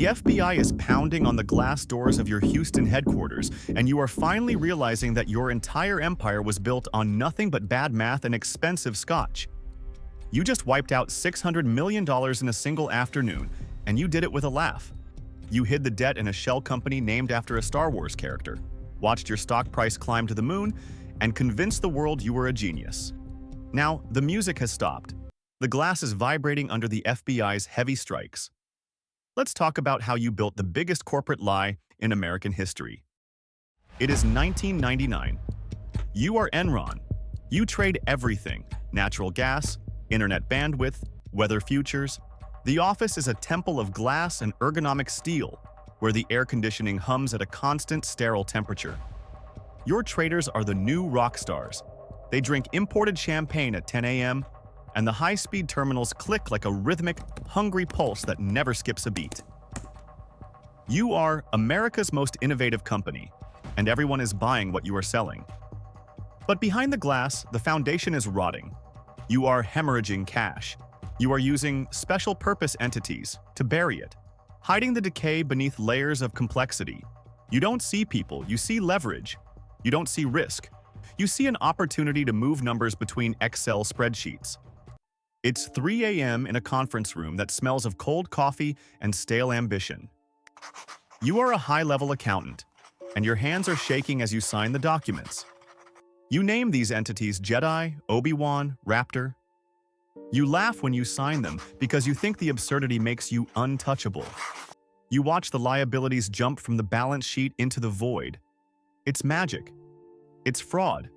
The FBI is pounding on the glass doors of your Houston headquarters, and you are finally realizing that your entire empire was built on nothing but bad math and expensive scotch. You just wiped out $600 million in a single afternoon, and you did it with a laugh. You hid the debt in a shell company named after a Star Wars character, watched your stock price climb to the moon, and convinced the world you were a genius. Now, the music has stopped. The glass is vibrating under the FBI's heavy strikes. Let's talk about how you built the biggest corporate lie in American history. It is 1999. You are Enron. You trade everything: natural gas, internet bandwidth, weather futures. The office is a temple of glass and ergonomic steel, where the air conditioning hums at a constant sterile temperature. Your traders are the new rock stars. They drink imported champagne at 10 a.m., and the high-speed terminals click like a rhythmic, hungry pulse that never skips a beat. You are America's most innovative company, and everyone is buying what you are selling. But behind the glass, the foundation is rotting. You are hemorrhaging cash. You are using special-purpose entities to bury it, hiding the decay beneath layers of complexity. You don't see people, you see leverage. You don't see risk. You see an opportunity to move numbers between Excel spreadsheets. It's 3 a.m. in a conference room that smells of cold coffee and stale ambition. You are a high-level accountant, and your hands are shaking as you sign the documents. You name these entities Jedi, Obi-Wan, Raptor. You laugh when you sign them because you think the absurdity makes you untouchable. You watch the liabilities jump from the balance sheet into the void. It's magic. It's fraud.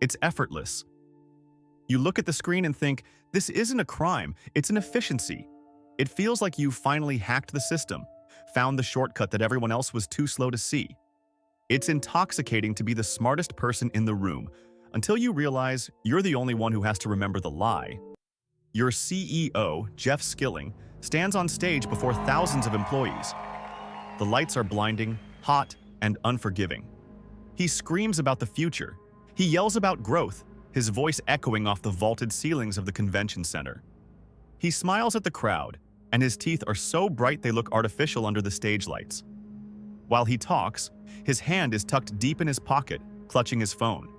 It's effortless. You look at the screen and think, this isn't a crime, it's an efficiency. It feels like you finally hacked the system, found the shortcut that everyone else was too slow to see. It's intoxicating to be the smartest person in the room, until you realize you're the only one who has to remember the lie. Your CEO, Jeff Skilling, stands on stage before thousands of employees. The lights are blinding, hot, and unforgiving. He screams about the future. He yells about growth, his voice echoing off the vaulted ceilings of the convention center. He smiles at the crowd, and his teeth are so bright they look artificial under the stage lights. While he talks, his hand is tucked deep in his pocket, clutching his phone.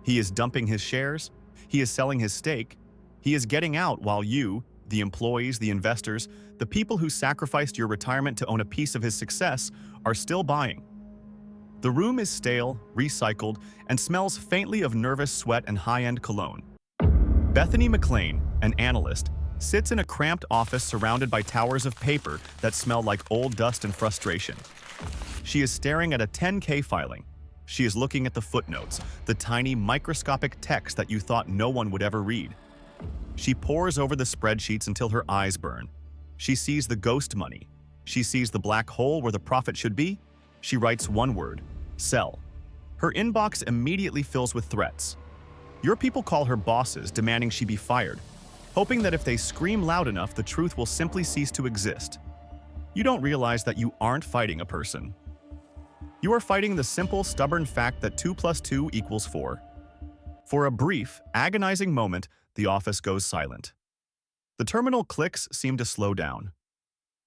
He is dumping his shares, he is selling his stake, he is getting out while you, the employees, the investors, the people who sacrificed your retirement to own a piece of his success, are still buying. The room is stale, recycled, and smells faintly of nervous sweat and high-end cologne. Bethany McLean, an analyst, sits in a cramped office surrounded by towers of paper that smell like old dust and frustration. She is staring at a 10K filing. She is looking at the footnotes, the tiny microscopic text that you thought no one would ever read. She pores over the spreadsheets until her eyes burn. She sees the ghost money. She sees the black hole where the profit should be. She writes one word: sell. Her inbox immediately fills with threats. Your people call her bosses, demanding she be fired, hoping that if they scream loud enough, the truth will simply cease to exist. You don't realize that you aren't fighting a person. You are fighting the simple, stubborn fact that 2 + 2 = 4. For a brief, agonizing moment, the office goes silent. The terminal clicks seem to slow down.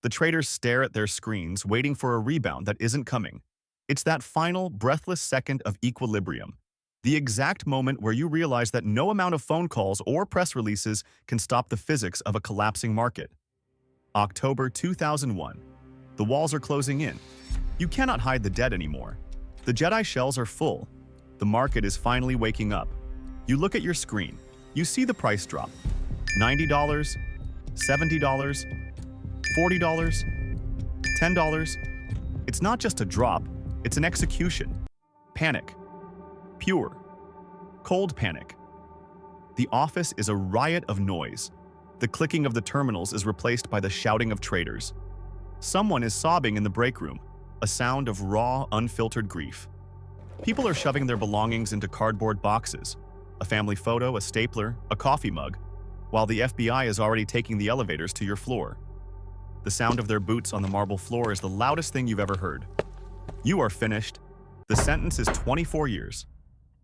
The traders stare at their screens, waiting for a rebound that isn't coming. It's that final, breathless second of equilibrium, the exact moment where you realize that no amount of phone calls or press releases can stop the physics of a collapsing market. October 2001. The walls are closing in. You cannot hide the debt anymore. The Jedi shells are full. The market is finally waking up. You look at your screen. You see the price drop. $90, $70, $40, $10. It's not just a drop, it's an execution. Panic. Pure. Cold panic. The office is a riot of noise. The clicking of the terminals is replaced by the shouting of traders. Someone is sobbing in the break room, a sound of raw, unfiltered grief. People are shoving their belongings into cardboard boxes, a family photo, a stapler, a coffee mug, while the FBI is already taking the elevators to your floor. The sound of their boots on the marble floor is the loudest thing you've ever heard. You are finished. The sentence is 24 years.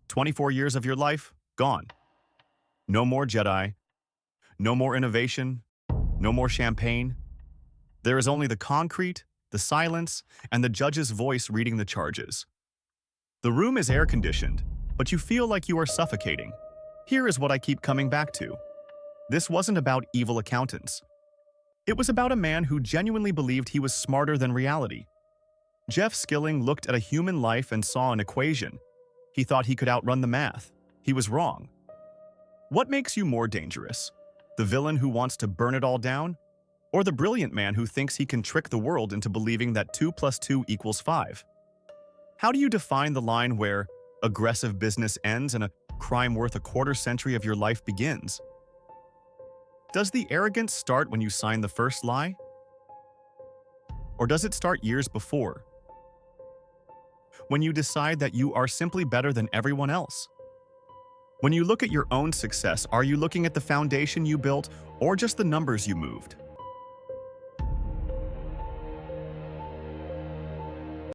24 years of your life, gone. No more Jedi. No more innovation. No more champagne. There is only the concrete, the silence, and the judge's voice reading the charges. The room is air-conditioned, but you feel like you are suffocating. Here is what I keep coming back to. This wasn't about evil accountants. It was about a man who genuinely believed he was smarter than reality. Jeff Skilling looked at a human life and saw an equation. He thought he could outrun the math. He was wrong. What makes you more dangerous? The villain who wants to burn it all down? Or the brilliant man who thinks he can trick the world into believing that 2 + 2 = 5? How do you define the line where aggressive business ends and a crime worth a quarter century of your life begins? Does the arrogance start when you sign the first lie? Or does it start years before, when you decide that you are simply better than everyone else? When you look at your own success, are you looking at the foundation you built or just the numbers you moved?